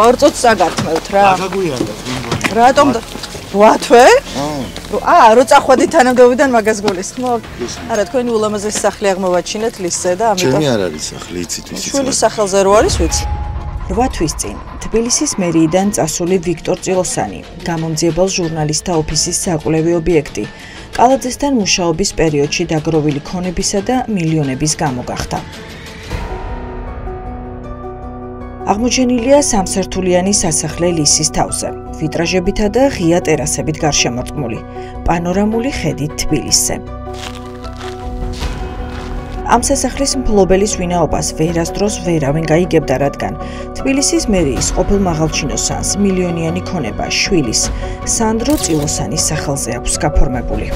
ორწუთს წაგართმევთ რა. აღაგვიანდა. რატომ 8 თვე? რო წახვედით თანამდებობიდან მაგას გულისხმობ? არა, თქვენი ულამაზესი სახლი აღმოვაჩინეთ ლისზე და ამიტომ ჩემი არ არის სახლი, იცით ვისი. შვილის სახელზე რო არის ვიცი. 8 თვის წინ თბილისის მერიიდან წასული ვიქტორ წილოსანი, გამომძიებელ ჟურნალისტთა ოფისის საკვლევი ობიექტი, კალაძესთან მუშაობის პერიოდში დაგროვილი ქონებისა და მილიონების გამო გახდა. აღმოჩენილია სამსართულიანი სასახლე ლისის თავზე, ვიტრაჟებითა და ღია ტერასებით გარშემორტყმული, პანორამული ხედით თბილისზე. ამ სასახლის მფლობელის ვინაობას ვერასდროს ვერავინ გაიგებდა, რადგან თბილისის მერიის ყოფილ მაღალჩინოსანს მილიონიანი ქონება შვილის სანდრო წილოსანის სახელზე აქვს გაფორმებული.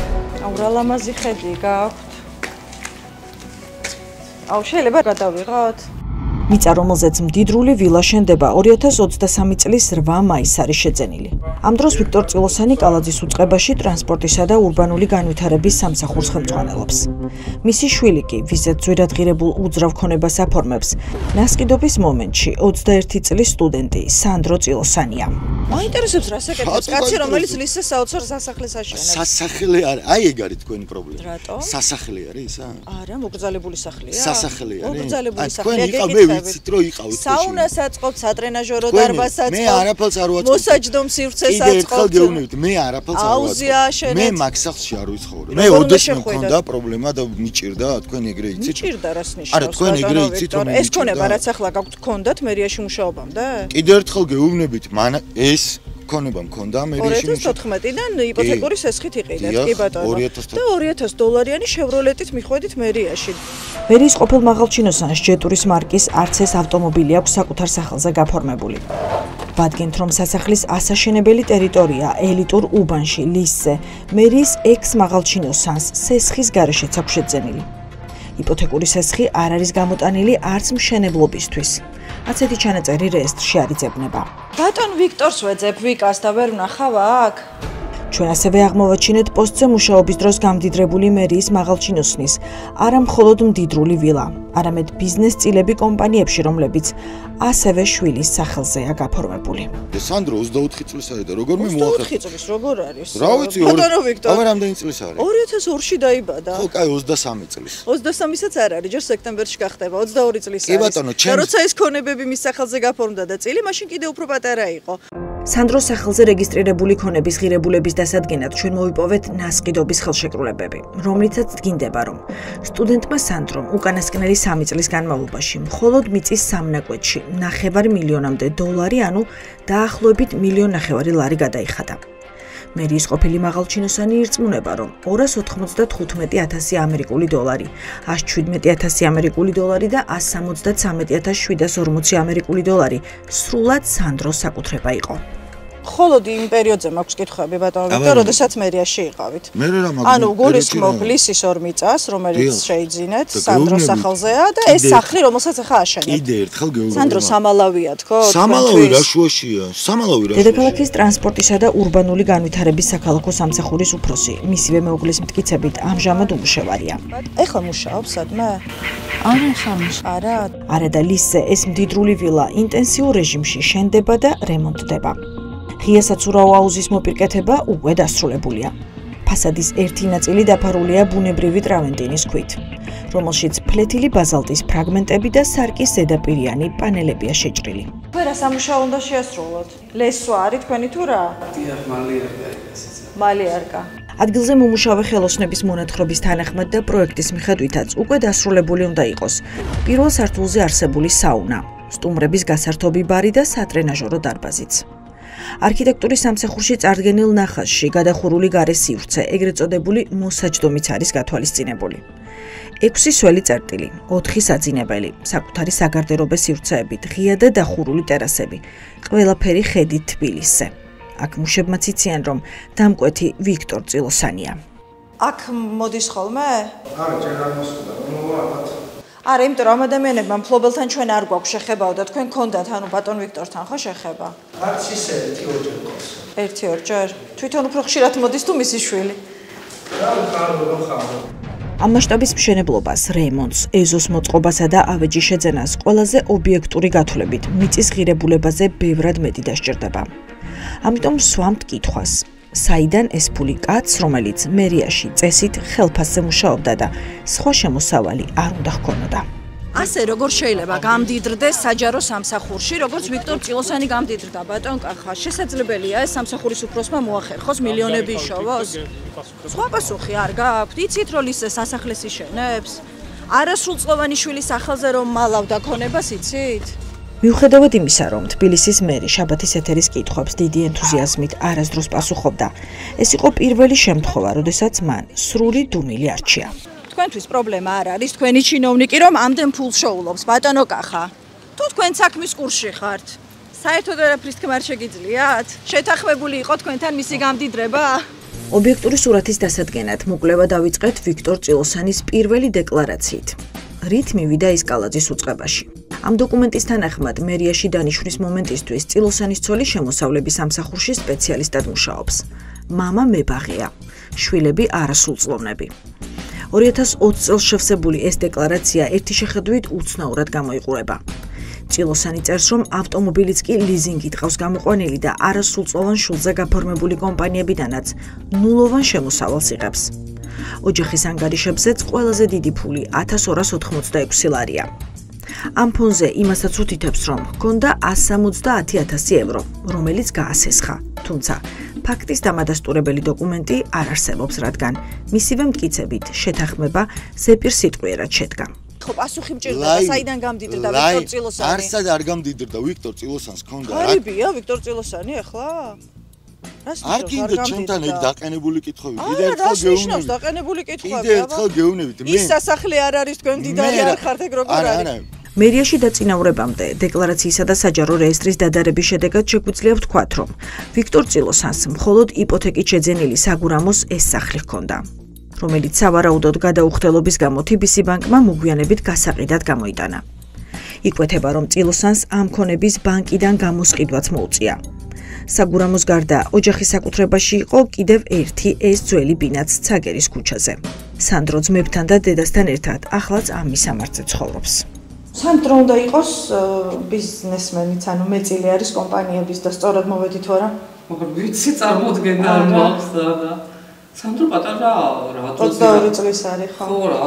რა ლამაზი ხედი გაქვთ. შეიძლება გადავიღოთ? მიწა, რომელზეც მდიდრული ვილა შენდება 2023 წლის 8 მაისს არის შეძენილი. ამ დროს ვიქტორ წილოსანი კალაძის უწყებაში ტრანსპორტისა და ურბანული განვითარების სამსახურს ხელმძღვანელობს. მისი შვილი კი, ვისაც ძვირადღირებულ უძრავ ქონებას აფორმებს, ნასყიდობის მომენტში 21 წლის სტუდენტი სანდრო წილოსანია. მაინტერესებს რა საკეთებს კაცი, რომელიც ლისზე საოცარ სასახლეს აშენებს. სასახლე არის, აი ეგ არის თქვენი პრობლემა. რატო? სასახლე არის ისა? არა, მოგრძალებული სახლია. სასახლე არის. მოგრძალებული თქვენ სახლია. მე ვიცით რომ იყავით. საუნას აწყობთ, სატრენაჟორო დარბაზს აწყობთ. მე არაფერს არ ვაწყობ. მოსაჯდომ სივრცეს აწყობ. აწყობთ. გეუბნებით, მე არაფერს არ ვაწყობ. აუზია აშენეთ. მე მაგ სახლში არ ვიცხოვრე. მე ოდესმე მქონდა პრობლემა და მიჭირდა, თქვენ ეგრე იცით? მიჭირდა რას ნიშნავს? არა, თქვენ ეგრე იცით რომ ეს ქონება რაც ახლა გაქვთ ქონდათ მერიაში მუშაობამდე? კიდევ ერთხელ გეუბნებით, ეს ქონება მქონდა მერიაში 2014-დან იპოთეკური სესხით იყიდეთ, კი ბატონო. და $2000-იანი შევროლეტით მიხვედით მერიაში. მერიის ყოფილ მაღალჩინოსანს ჯეტურის მარკის არც ეს ავტომობილი აქვს საკუთარ სახელზე გაფორმებული. ვადგენთ, რომ სასახლის ასაშენებელი ტერიტორია ელიტურ უბანში, ლისზე, მერიის ექს-მაღალჩინოსანს სესხის გარეშეც აქვს შეძენილი. იპოთეკური სესხი არ არის გამოტანილი არც მშენებლობისთვის. ასეთი ჩანაწერი რეესტრში არ იძებნება. ბატონ ვიქტორს ვეძებ ვიკას და ვერ ვნახავ აქ? ჩვენ ასევე აღმოვაჩინეთ პოსტზე მუშაობის დროს გამდიდრებული მერიის მაღალჩინოსნის არა მხოლოდ მდიდრული ვილა, არამედ ბიზნეს წილები კომპანიებში, რომლებიც ასევე შვილის სახელზეა გაფორმებული. სანდრო 24 წლის არის და როგორ მე მოახერხე? 24 წლის როგორ არის? რა ვიცი, აბა რამდენი წლის არის? 2002-ში დაიბადა. ხო, კაი 23 წლის. 23-საც არ არის, ჯერ სექტემბერში გახდება, 22 წლის არის. კი ბატონო, და როცა ეს ქონებები მის სახელზე გაფორმდა და წილი, მაშინ კიდევ უფრო პატარა იყო. სანდროს სახელზე რეგისტრირებული ქონების ღირებულების დასადგენად ჩვენ მოვიპოვეთ ნასყიდობის ხელშეკრულებები, რომლითაც დგინდება, რომ სტუდენტმა სანდრომ უკანასკნელი 3 წლის განმავლობაში მხოლოდ მიწის სამნაკვეთში $500,000-მდე, ანუ დაახლოებით $1,500,000 ლარი გადაიხადა. მერიის ყოფილი მაღალჩინოსანი ირწმუნება, რომ $295,000 ამერიკული დოლარი, $117,000 ამერიკული დოლარი და $173,740 ამერიკული დოლარი სრულად სანდროს საკუთრება იყო. холод იმ პერიოდზე მაქვს კითხვები ბატონო ვიქტორ, როდესაც მერიაში იყავით. ანუ გულისხმობ ლისის 2 მიწას, რომელიც შეიძინეთ, სანდროს სახელზეა და ეს სახლი, რომელსაც ახლა აშენებთ. კიდე ერთხელ გეუბნები. სანდრო სამალავია თქო? სამალავი რა შუაშია? სამალავი რა. დედაქალაქის ტრანსპორტისა და ურბანული განვითარების საქალაქო სამსახურის უფროსი, მისივე მეუღლის მტკიცებით ამჟამად უმუშევარია. ეხლა მუშაობს სადმე? არა. არა და ლისზე ეს მდიდრული ვილა ინტენსიურ რეჟიმში შენდება და რემონტდება. ღია საცურაო აუზის მოპირკეთება უკვე დასრულებულია. ფასადის ერთი ნაწილი დაფარულია ბუნებრივი ტრავენტინის ქვით, რომელშიც ფლეთილი ბაზალტის ფრაგმენტები და სარკის ზედაპირიანი პანელებია შეჭრილი. ვერა სამუშაო უნდა შეასრულოთ. ლესვა არის თქვენი თუ რა? მალიარკა. ადგილზე მომუშავე ხელოსნების მონათხრობის თანახმად და პროექტის მიხედვითაც უკვე დასრულებული უნდა იყოს პირველ სართულზე არსებული საუნა, სტუმრების გასართობი ბარი და სატრენაჟორო დარბაზიც. არქიტექტურის სამსახურში წარდგენილ ნახაზში გადახურული გარე სივრცე, ეგრეთ წოდებული მოსაჯდომიც არის გათვალისწინებული. 6 სველი წერტილი, 4 საძინებელი, საკუთარი საგარდერობე სივრცეებით, ღია და დახურული ტერასები, ყველაფერი ხედით თბილისზე. აქ მუშებმაც იციან, რომ დამკვეთი ვიქტორ წილოსანია. აქ მოდის ხოლმე? არა, ჯერ არ მოსულა, მოვა ალბათ. არა, იმიტომ რომ ამ ადამიანებმა მფლობელთან ჩვენ არ გვაქვს შეხებაო და თქვენ გქონდათ, ანუ ბატონ ვიქტორთან ხო შეხება? არც ისე 1-2 ყავს. 1-2 თვითონ უფრო ხშირად მოდის თუ მისი შვილი? რა ხარ? ამ მასშტაბის მშენებლობას, რემონტს, ეზოს მოწყობასა და ავეჯის შეძენას ყველაზე ობიექტური გათვლებით მიწის ღირებულებაზე ბევრად მეტი დასჭირდება. ამიტომ სვამთ კითხვას. საიდან ეს ფული კაცს, რომელიც მერიაში წესით ხელფასზე მუშაობდა და სხვა შემოსავალი არ უნდა ჰქონოდა. ასე როგორ შეიძლება გამდიდრდეს საჯარო სამსახურში, როგორც ვიქტორ წილოსანი გამდიდრდა, ბატონ კახა, შესაძლებელია ეს სამსახურის უფროსმა მოახერხოს მილიონები იშოვოს? სხვა პასუხი არ გაქვთ? იცით რომ ის სასახლეს იშენებს? არასრულწლოვანი შვილის სახელზე რომ მალავდა ქონებას იცით? მიუხედავად იმისა, რომ თბილისის მერი შაბათის ეთერის კითხვებს დიდი ენთუზიაზმით არასდროს პასუხობდა, ეს იყო პირველი შემთხვევა, როდესაც მან სრული დუმილი არჩია. თქვენთვის პრობლემა არ არის თქვენი ჩინოვნიკი, რომ ამდენ ფულს შოულობს, ბატონო კახა. თუ თქვენ საქმის კურსში ხართ, საერთოდ არაფრის თქმა არ შეგიძლიათ? შეთანხმებული იყო თქვენთან მისი გამდიდრება? ობიექტური სურათის დასადგენად მოკვლევა დავიწყეთ ვიქტორ წილოსანის პირველი დეკლარაციით. რით მივიდა ის კალაძის უწყებაში. ამ დოკუმენტის თანახმად მერიაში დანიშვნის მომენტისთვის წილოსანის ცოლი შემოსავლების სამსახურში სპეციალისტად მუშაობს. მამა მებაღეა, შვილები არასრულწლოვნები. 2020 წელს შევსებული ეს დეკლარაცია ერთი შეხედვით უცნაურად გამოიყურება. წილოსანი წერს, რომ ავტომობილიც კი ლიზინგით ყავს გამოყვანილი და არასრულწლოვან შვილზე გაფორმებული კომპანიებიდანაც ნულოვან შემოსავალს იღებს. ოჯახის ანგარიშებზეც ყველაზე დიდი ფული 1286 ლარია. ამ ფონზე იმასაც უთითებს, რომ ჰქონდა 170.000 евро, რომელიც გაასესხა. თუმცა ფაქტის დამადასტურებელი დოკუმენტი არ არსებობს, რადგან მისივე მტკიცებით შეთანხმება ზეპირსიტყვიერად შედგა. ხო, პასუხი მჭირდება, საიდან გამდიდრდა ვიქტორ წილოსანი? არსად არ გამდიდრდა, ვიქტორ წილოსანს ჰქონდა. გარიბია ვიქტორ წილოსანი ახლა? არ კიდე ჩვენთან ეგ დაყენებული კითხვები. კიდე ერთხელ გეუბნებით. დაყენებული კითხვები. კიდე ერთხელ გეუბნებით. ის სასახლე არ არის თქვენ მდიდარი არ ხართ ეგ როგორ არის? მერიაში დაწინაურებამდე დეკლარაციისა და საჯარო რეესტრის დადარების შედეგად შეგვიძლია ვთქვათ, რომ ვიქტორ წილოსანს მხოლოდ იპოთეკით შეძენილი საგურამოს ეს სახლი ჰქონდა, რომელიც სავარაუდოდ გადაუხდელობის გამო TBC ბანკმა მოგვიანებით გასაყიდად გამოიტანა. იკვეთება, რომ წილოსანს ამ ქონების ბანკიდან გამოსყიდვაც მოუწია. საგურამოს გარდა ოჯახის საკუთრებაში იყო კიდევ ერთი ეს ძველი ბინაც ცაგერის ქუჩაზე. სანდრო ძმებთან და დედასთან ერთად ახლაც ამ მისამართზე ცხოვრობს. სანდრო უნდა იყოს ბიზნესმენიც, ანუ მეწილი არის კომპანიების და სწორად მოვედით ვარა? ვიცი, წარმოდგენა არ მაქვს და სანდრო პატარაა, რა 22 წლის არის, ხო? ხო, რა.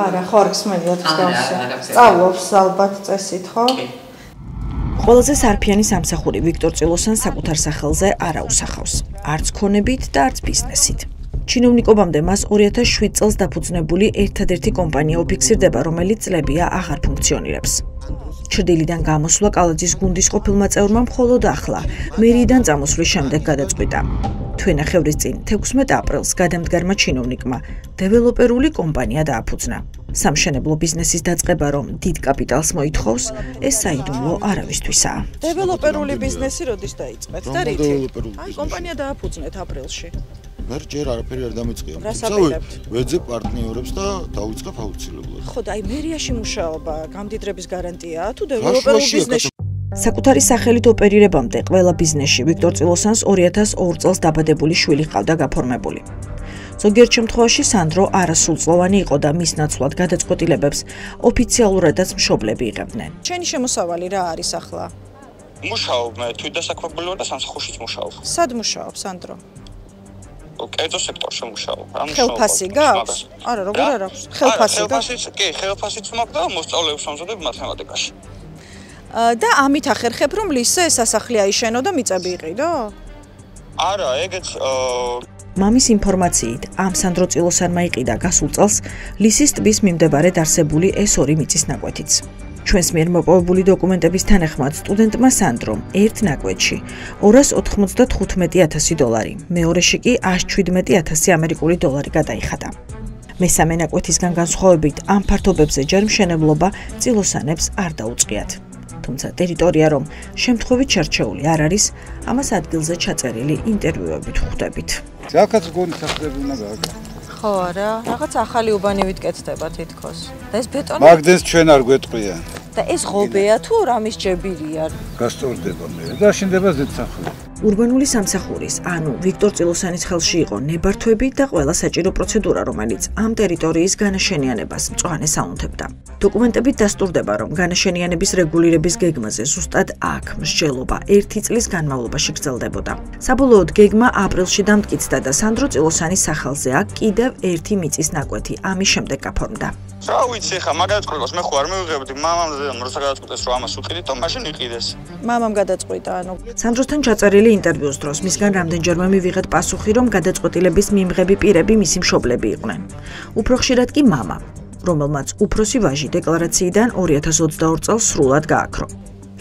არა, ხო, არ გსმენიათ მსგავსი. სწავლობს ალბათ წესით, ხო? ყველაზე სარფიანი სამსახური ვიქტორ წილოსანს საკუთარ სახელზე არ აუსახავს, არც ქონებით და არც ბიზნესით. ჩინოვნიკობამდე მას 2007 წელს დაფუძნებული ერთადერთი კომპანია უფიქსირდება, რომელიც წლებია აღარ ფუნქციონირებს. ჩრდილიდან გამოსვლა კალაძის გუნდის ყოფილმა წევრმა მხოლოდ ახლა, მერიიდან წამოსვლის შემდეგ გადაწყვიტა. თვენახევრის წინ 16 აპრილს გადამდგარმა ჩინოვნიკმა დეველოპერული კომპანია დააფუძნა. სამშენებლო ბიზნესის დაწყება, რომ დიდ კაპიტალს მოითხოვს, ეს საიდუმლო არავისთვისაა. დეველოპერული ბიზნესი როდის დაიწყეთ და რითი? აი, კომპანია დააფუძნეთ აპრილში. ვერ ჯერ არაფერი არ დამეწყია. ვეძე პარტნიორებს და დავიწყებ აუცილებლად. ხო, და აი მერიაში მუშაობა გამდიდრების გარანტიაა თუ დეველოპერულ ბიზნესში? საკუთარი სახელით ოპერირებამდე ყველა ბიზნესში ვიქტორ წილოსანს 2002 წელს დაბადებული შვილი ჰყავდა გაფორმებული. ზოგიერთ შემთხვევაში სანდრო არასრულწლოვანი იყო და მის ნაცვლად გადაწყვეტილებებს ოფიციალურადაც მშობლები იღებდნენ. ჩვენი შემოსავალი რა არის ახლა? მუშაობ, მე თვითდასაქმებული ვარ და სამსახურშიც მუშაობ. სად მუშაობ სანდრო? კერძო სექტორში მუშაობ. ხელფასი გაქვს? არა, როგორ არ აქვს? ხელფასი გაქვს? კი, ხელფასიც მაქვს და მოსწავლეებს ვამზადებ მათემატიკაში. და ამით ახერხებ, რომ ლისე სასახლე აიშენო და მიწები იყიდო? არა, ეგეც მამის ინფორმაციით, ამ სანდრო წილოსანმა იყიდა გასულ წელს ლისის ტბის მიმდებარედ არსებული ეს ორი მიწის ნაკვეთიც. ჩვენს მიერ მოპოვებული დოკუმენტების თანახმად სტუდენტმა სანდრომ ერთ ნაკვეთში 295.000 დოლარი, მეორეში კი 117.000 ამერიკული დოლარი გადაიხადა. მესამე ნაკვეთისგან განსხვავებით, ამ ფართობებზე ჯერ მშენებლობა წილოსანებს არ დაუწყიათ. თუმცა ტერიტორია რომ შემთხვევით შერჩეული არ არის, ამას ადგილზე ჩაწერილი ინტერვიუებით ხვდებით. ზაქაც გონი სახლები უნდა გააკეთო. ხო არა, რაღაც ახალი უბანივით კეთდება თითქოს. და ეს ბეტონი მაგდენს ჩვენ არ გვეტყვია. და ეს ღობეა თუ რამის ჯებირია? გასწორდება მე და შენდება ზედსახლი. ურბანული სამსახურის, ანუ ვიქტორ წილოსანის ხელში იყო ნებართვები და ყველა საჭირო პროცედურა, რომელიც ამ ტერიტორიის განაშენიანებას მწვანეს აუნთებდა. დოკუმენტებით დასტურდება, რომ განაშენიანების რეგულირების გეგმაზე ზუსტად აქ მსჯელობა 1 წლის განმავლობაში გრძელდებოდა. საბოლოოდ გეგმა აპრილში დამტკიცდა და სანდრო წილოსანის სახელზე აქ კიდევ ერთი მიწის ნაკვეთი ამის შემდეგ გაფორმდა. რა ვიცი, ხა მაგადაწყვეტას მე ხო არ მივიღებდი მამამ როცა გადაწყვეტეს რომ ამას უყიდით და მაშინ იყიდეს. მამამ გადაწყვიტა, ანუ სანდროსთან ჩაწერილი ინტერვიუს დროს მისგან რამდენჯერმე მივიღეთ პასუხი, რომ გადაწყვეტილების მიმღები პირები მისი მშობლები იყვნენ. უფრო ხშირად კი მამა, რომელმაც უფროსი ვაჟი დეკლარაციიდან 2022 წელს სრულად გააქრო.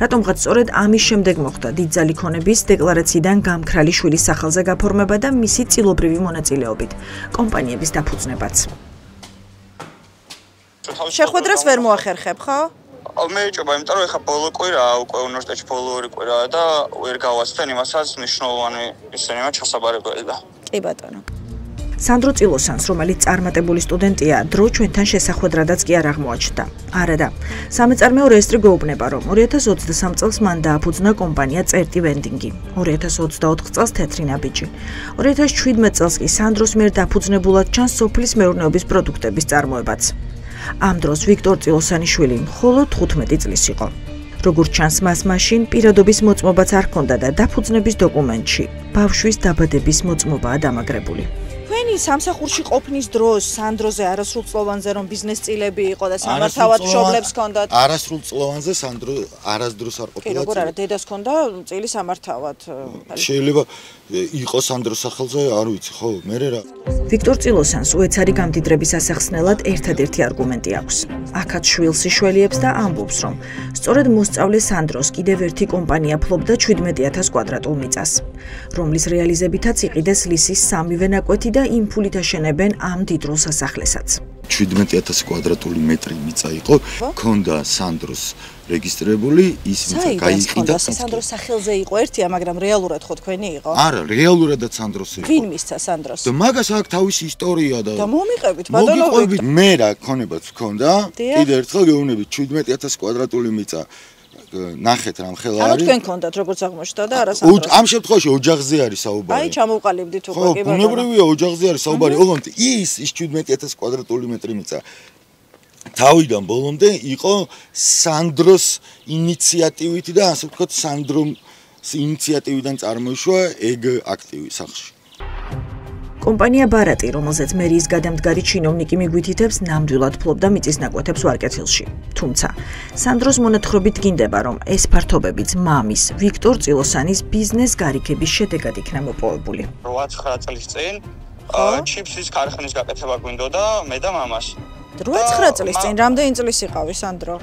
რატომღაც სწორედ ამის შემდეგ მოხდა დიდძალი ქონების დეკლარაციიდან გამქრალი შვილის სახელზე გაფორმება და მისი წილობრივი მონაწილეობით კომპანიების დაფუძნებაც. შეხვედრას ვერ მოახერხებ, ხო? მე ეჭობა, იმიტომ რომ ეხა ბოლო კვირაა, უკვე უნივერსიტეტში ბოლო ორი კვირაა და ვერ გავაცდენ იმასაც მნიშვნელოვანი ისინი ჩასაბარებელი და. კი ბატონო. სანდრო წილოსანს, რომელიც წარმატებული სტუდენტია, დრო ჩვენთან შესახვედრადაც კი არ აღმოაჩნდა. არადა. სამეწარმეო რეესტრი გვეუბნება, რომ 2023 წელს მან დააფუძნა კომპანია წერტი ვენდინგი. 2024 წელს თეთრი ნაბიჯი. 2017 წელს კი სანდროს მიერ დაფუძნებულად ჩანს სოფლის მეურნეობის პროდუქტების წარმოებაც. ამ დროს ვიქტორ წილოსანიშვილი მხოლოდ 15 წლის იყო. როგორც ჩანს, მას მაშინ პირადობის მოწმობაც არ ჰქონდა და დაფუძნების დოკუმენტში ბავშვის დაბადების მოწმობაა დამაგრებული. თქვენი სამსახურში ყოფნის დროს სანდროზე არასრულწლოვანზე რომ ბიზნეს წილები იყო და სამართავად მშობლებს ჰქონდათ. არასრულწლოვანზე სანდრო არასდროს არ ყოფილა. კი, როგორ არა, დედას ჰქონდა წილი სამართავად. შეიძლება იყოს სანდროს სახელზე, არ ვიცი, ხო, მე რა. ვიქტორ წილოსანს უეცარი გამდიდრების ასახსნელად ერთადერთი არგუმენტი აქვს. აქაც შვილს იშველიებს და ამბობს, რომ სწორედ მოსწავლე სანდროს კიდევ ერთი კომპანია ფლობდა 17,000 კვადრატულ მიწას, რომლის რეალიზებითაც იყიდეს ლისის სამივე ნაკვეთი და იმ ფულით აშენებენ ამ დიდრულ სასახლესაც. 17,000 კვადრატული მეტრი მიწა იყო, ქონდა სანდროს რეგისტრირებული, ის მიწა გაიყიდა სანდროს სახელზე იყო ერთია, მაგრამ რეალურად ხო თქვენი იყო? არა, რეალურადაც სანდროს იყო. ვინ მისცა სანდროს? და მაგას აქ თავისი ისტორია და მომიყევით, ბატონო. მე რა ქონებაც ქონდა, კიდე ერთხელ გეუბნებით 17,000 კვადრატული მიწა. ნახეთ რამ ხელა არის. ანუ თქვენ ქონდათ როგორც აღმოჩნდა და არა სანდროს. ამ შემთხვევაში ოჯახზე არის საუბარი. აი ჩამოვყალიბდით უკვე კი ბატონო. ბუნებრივია ოჯახზე არის საუბარი. ოღონდ ის 17,000 კვადრატული მეტრი მიწა თავიდან ბოლომდე იყო სანდროს ინიციატივით და ასე ვთქვათ სანდროს ინიციატივიდან წარმოიშვა ეგ აქტივი სახში. კომპანია ბარატი, რომელზეც მერიის გადამდგარი ჩინოვნიკი მიგვითითებს, ნამდვილად ფლობდა მიწის ნაკვეთებს ვარკეთილში. თუმცა, სანდროს მონათხრობით გინდება, რომ ეს ფართობებიც მამის, ვიქტორ წილოსანის ბიზნეს გარიგების შედეგად იქნა მოპოვებული. 8-9 წლის წინ ჩიფსის ქარხანის გაკეთება გვინდოდა მე და მამას. 8-9 წლის წინ რამდენი წლის იყავი სანდრო?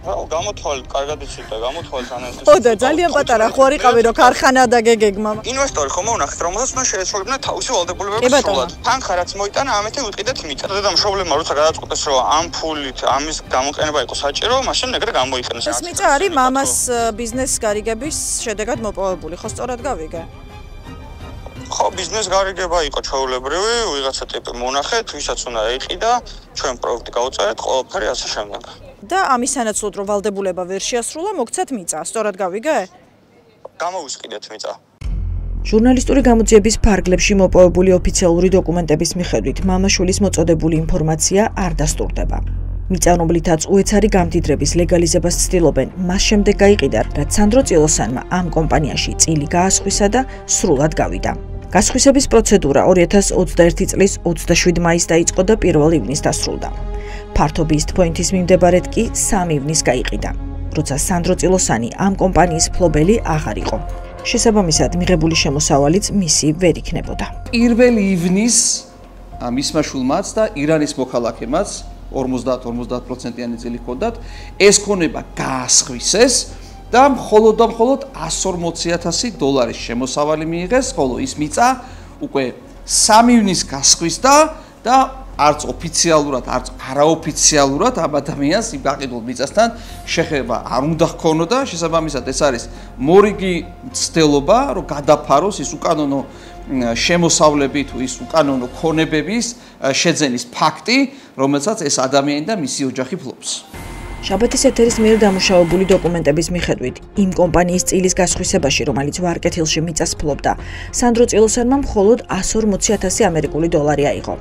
გამოთვალეთ, კარგად იცით და გამოთვალეთ ანალიზს. ხო და ძალიან პატარა ხო არ იყავი რომ ქარხანა და გეგეგმა. ინვესტორი ხომ უნახეთ, რომელსაც მან შეეცვალებინა თავისი ვალდებულებები სრულად. თანხა რაც მოიტანა, ამეთი უყიდეთ მიწა. და მშობლებმა როცა გადაწყვეტეს, რომ ამ ფულით ამის გამოყენება იყო საჭირო, მაშინ ეგრე გამოიყენეს. ეს მიწა არის მამას ბიზნეს გარიგების შედეგად მოპოვებული, ხო სწორად გავიგე? ხო, ბიზნეს გარიგება იყო ჩვეულებრივი, ვიღაცა ტიპი მონახეთ, ვისაც უნდა ეყიდა, ჩვენ პროექტი გავუწერეთ, ყველაფერი ასე შემდეგ. და ამის სანაცვლოდ რომ ვალდებულება ვერ შეასრულა, მოგცათ მიწა, სწორად გავიგე? გამოვისყიდეთ მიწა. ჟურნალისტური გამოძიების ფარგლებში მოპოვებული ოფიციალური დოკუმენტების მიხედვით, მამაშვილის მოწოდებული ინფორმაცია არ დასტურდება. მიწა, რომლითაც უეცარი გამდიდრების ლეგალიზებას ცდილობენ, მას შემდეგ გაიყიდა, რაც სანდრო წილოსანმა ამ კომპანიაში წილი გაასხვისა და სრულად გავიდა. გასხვისების პროცედურა 2021 წლის 27 მაისს დაიწყო და 1 ივნის დასრულდა. ფართობი East Point-ის მიმდებარედ კი 3 ივნის გაიყიდა, როცა სანდრო წილოსანი ამ კომპანიის ფლობელი აღარ იყო. შესაბამისად, მიღებული შემოსავალიც მისი ვერ იქნებოდა. 1 ივნის მისმა შვილმაც და ირანის მოქალაქემაც 50% წილი ჰქონდათ, ეს ქონება გაასხვისეს და მხოლოდ 140,000 დოლარის შემოსავალი მიიღეს, ხოლო ის მიწა უკვე 3 ივნის გასხვისდა და არც ოფიციალურად, არც არაოფიციალურად ამ ადამიანს იმ გაყიდულ მიწასთან შეხება არ უნდა ჰქონოდა, შესაბამისად ეს არის მორიგი მცდელობა, რომ გადაფაროს ის უკანონო შემოსავლები თუ ის უკანონო ქონებების შეძენის ფაქტი, რომელსაც ეს ადამიანი და მისი ოჯახი ფლობს. შაბათის ეთერის მიერ დამუშავებული დოკუმენტების მიხედვით, იმ კომპანიის წილის გასხვისებაში, რომელიც ვარკეთილში მიწას ფლობდა, სანდრო წილოსანმა მხოლოდ 140,000 ამერიკული დოლარი აიღო.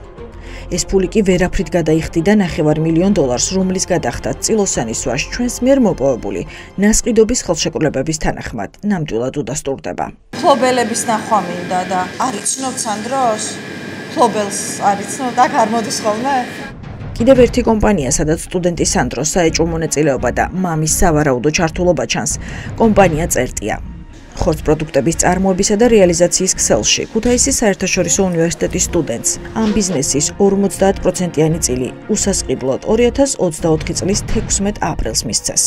ეს ფული კი ვერაფრით გადაიხდიდა $900,000, რომლის გადახდაც წილოსანის ვაჟ ჩვენს მიერ მოპოვებული ნასყიდობის ხელშეკრულებების თანახმად ნამდვილად უდასტურდება. ფლობელების ნახვა მინდა და არ იცნობთ სანდროს? ფლობელს არ იცნობთ? აქ არ მოდის ხოლმე? კიდევ ერთი კომპანია, სადაც სტუდენტი სანდროს საეჭვო მონაწილეობა და მამის სავარაუდო ჩართულობა ჩანს, კომპანია წერტია. ხორცპროდუქტების წარმოებისა და რეალიზაციის ქსელში ქუთაისის საერთაშორისო უნივერსიტეტის სტუდენტს ამ ბიზნესის 50%-იანი წილი უსასყიდლოდ 2024 წლის 16 აპრილს მისცეს.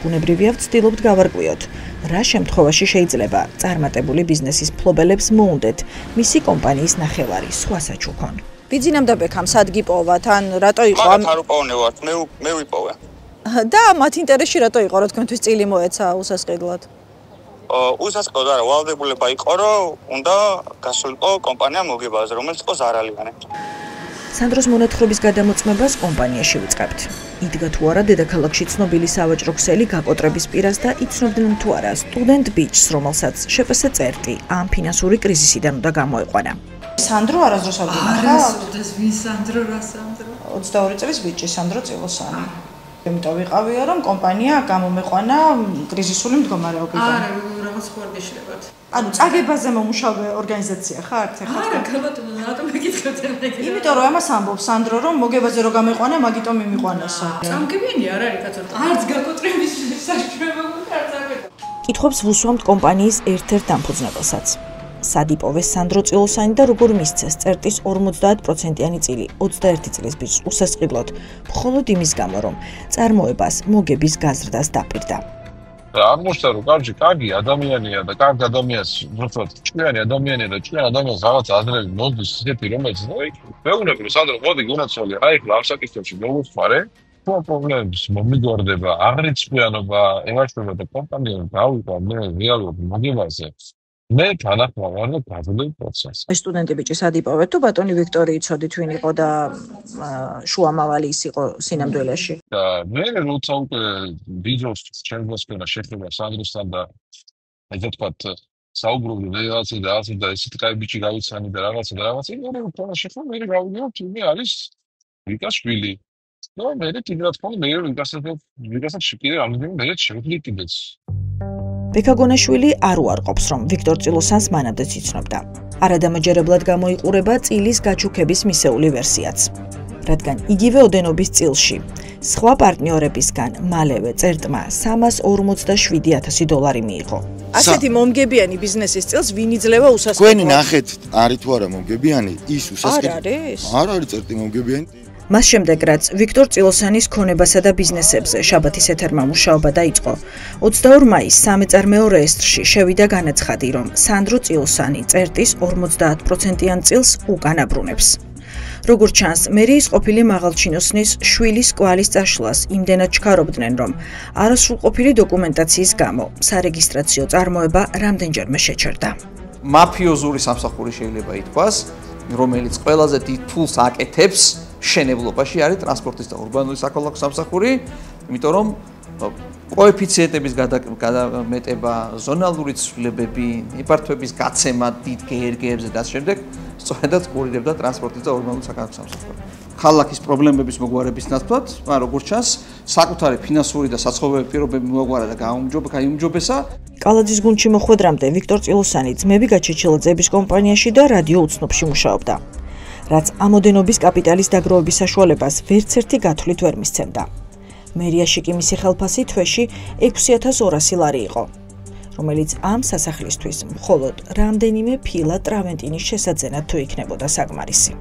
ბუნებრივია ვცდილობთ გავარკვიოთ, რა შემთხვევაში შეიძლება წარმატებული ბიზნესის ფლობელებს მოუნდეთ მისი კომპანიის ნახევარი სხვა საჩუქონ. ბიძინამ და ბექამ სად გიპოვათ? ან რატო იყო ამ არ უპოვნევათ, მე ვიპოვე. და მათ ინტერესში რატო იყო, რომ თქვენთვის წილი მოეცა უსასყიდლოდ? უსასყიდლოდ არა, ვალდებულება იყო, რომ უნდა გასულიყო კომპანია მოგებაზე, რომელიც იყო ზარალიანი. სანდროს მონათხრობის გადამოწმებას კომპანიაში ვიწყებთ. იდგა თუ არა დედაქალაქში ცნობილი სავაჭრო ქსელი გაკოტრების პირას და იცნობდნენ თუ არა სტუდენტ ბიჭს, რომელსაც შპს წერტი ამ ფინანსური კრიზისიდან უნდა გამოეყვანა. სანდრო არასდროს არ გინახავთ? არასოდეს ვინ სანდრო, რა სანდრო? 22 წლის ბიჭი სანდრო წილოსანი. იმიტომ ვიყავია, რომ კომპანია გამომეყვანა კრიზისული მდგომარეობიდან. არა, რაღაც ხო არ გეშლებათ. ანუ წაგებაზე მომუშავე ორგანიზაცია ხართ? არა, გაბატონო, რატომ მეკითხეთ ეგრე? იმიტომ რომ ამას ამბობს სანდრო, რომ მოგებაზე რო გამეყვანა, მაგიტომ იმიყვანასო. წამგებიანი არ არის კაცო. არც გაკოტრების საშუალება არ წაგება. კითხვებს ვუსვამთ კომპანიის ერთ-ერთ დამფუძნებელსაც. სად იპოვეს სანდრო წილოსანი და როგორ მისცეს წერტის 50%-იანი წილი 21 წლის ბიჭს უსასყიდლოდ, მხოლოდ იმის გამო, რომ წარმოებას მოგების გაზრდას დაპირდა. აღმოჩნდა, რომ კარგი ადამიანია და კარგ ადამიანს, უბრალოდ ჭკვიანი ადამიანია და ჭკვიან ადამიანს რაღაც აზრები მოდის ისეთი, რომელიც მეუბნები, რომ სანდრო, მოდი გუნაცვალე, აი ხლა ამ საკითხებში მოვუხმარე, სხვა პრობლემებს მომიგორდება, აღრიცხვიანობა, ემართება და კომპანია გავიყვა მე რეალურად მოგებაზე. მე თანახმოვარ გაზრდილი პროცესს. სტუდენტი ბიჭი სად იპოვეთ თუ ბატონი ვიქტორი იცოდით ვინ იყო და შუამავალი ის იყო სინამდვილეში? და მე როცა უკვე ვიდეოს ჩემსკენა შეხება სანდროსთან და ესე ვთქვათ საუბრობდი რაღაცა და ასე და ესეთი კაი ბიჭი გავიცანი და რაღაცა მე უფრო შეხება მე გავიგებთ იმი არის ვიკას შვილი. ნუ მე კიდევ თქო მე ვიკასაც კიდე რამდენი მე შევიდრე კიდეც. ბექაგონაშვილი არ უარყოფს, რომ ვიქტორ წილოსანს მანამდეც იცნობდა. არადამაჯერებლად გამოიყურება წილის გაჩუქების მისეული ვერსიაც. რადგან იგივე ოდენობის წილში, სხვა პარტნიორებისგან მალევე წერტმა $347,000 მიიღო. ასეთი მომგებიანი ბიზნესის წილს ვინ იძლევა უსასყიდლოდ? თქვენი ნახეთ, არის თუ არა მომგებიანი, ის უსასყიდლოდ. არ არის? არ არის წერტი მომგებიანი. მას შემდეგ, რაც ვიქტორ წილოსანის ქონებასა და ბიზნესებზე შაბათის ეთერმა მუშაობა დაიწყო, 22 მაისს სამეწარმეო რეესტრში შევიდა განაცხადი, რომ სანდრო წილოსანი წერტის 50%-იან წილს უკან აბრუნებს. როგორც ჩანს, მერიის ყოფილი მაღალჩინოსნის შვილის კვალის წაშლას იმდენად ჩქარობდნენ, რომ არასრულყოფილი დოკუმენტაციის გამო სარეგისტრაციო წარმოება რამდენჯერმე შეჩერდა. მაფიოზური სამსახური შეიძლება ითქვას, რომელიც ყველაზე დიდ ფულს აკეთებს შენებლობაში არის ტრანსპორტის და ურბანული საქალაქო სამსახური, იმიტომ რომ კოეფიციენტების გადამეტება, ზონალური ცვლილებები, ნებართვების გაცემა დიდ გერგებზე და შემდეგ სწორედაც კურირებდა ტრანსპორტის და ურბანული საქალაქო სამსახური. ქალაქის პრობლემების მოგვარების ნაცვლად, მაგრამ როგორც ჩანს, საკუთარი ფინანსური და საცხოვრებელი პირობები მოგვარა და გაუმჯობესა. კალაძის გუნდში მოხვედრამდე ვიქტორ წილოსანი ძმები გაჩეჩილაძეების კომპანიაში და რადიო უცნობში მუშაობდა. რაც ამოდენობის კაპიტალის დაგროვების საშუალებას ვერც ერთი გათვლით ვერ მისცემდა. მერიაში კი მისი ხელფასი თვეში 6200 ლარი იყო, რომელიც ამ სასახლისთვის მხოლოდ რამდენიმე ფილა ტრავენტინის შესაძენად თუ იქნებოდა საკმარისი.